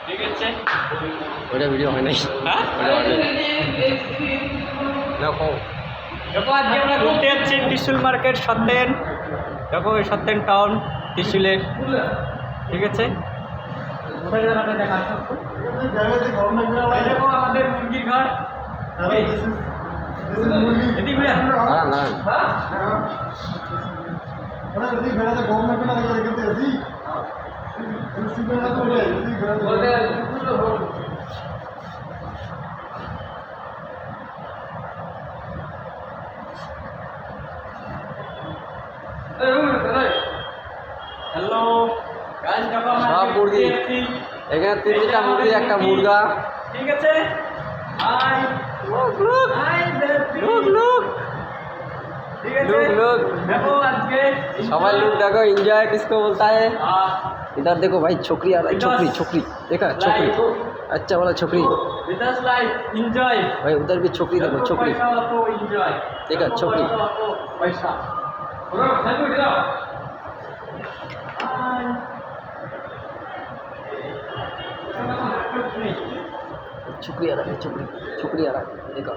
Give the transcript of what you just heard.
ঠিক আছে, ওইটা ভিডিও হয় নাই। হ্যাঁ দেখো দেখো আজকে আমরা ঘুরতে যাচ্ছি ত্রিশুল মার্কেট সত্যেন। দেখো ওই সত্যেন টাউন ত্রিশুলের। ঠিক আছে, দেখো আমাদের মুরগির ঘর। এদিকে ঘুরে আসো। দাঁড়ান দাঁড়ান হ্যালো গাইস, দেখো আমরা সব মুরগি। আছি। এখানে 3টা মুরগি, একটা মুরগা। ঠিক আছে, high look look high look look ঠিক আছে, लुक लुक দেখো आजके सवाल लुक देखो, एंजॉय किसको बोलता है। इधर देखो भाई, छोकरी आ रहा है, छोकरी छोकरी देखा, छोकरी अच्छा वाला छोकरी विदास लाइफ एंजॉय भाई। उधर भी छोकरी देखो, छोकरी पैसा तो एंजॉय देखा, छोकरी पैसा पूरा खाली उठ जाओ। छोकरी आ रहा है, छोकरी छोकरी आ रहा है देखो।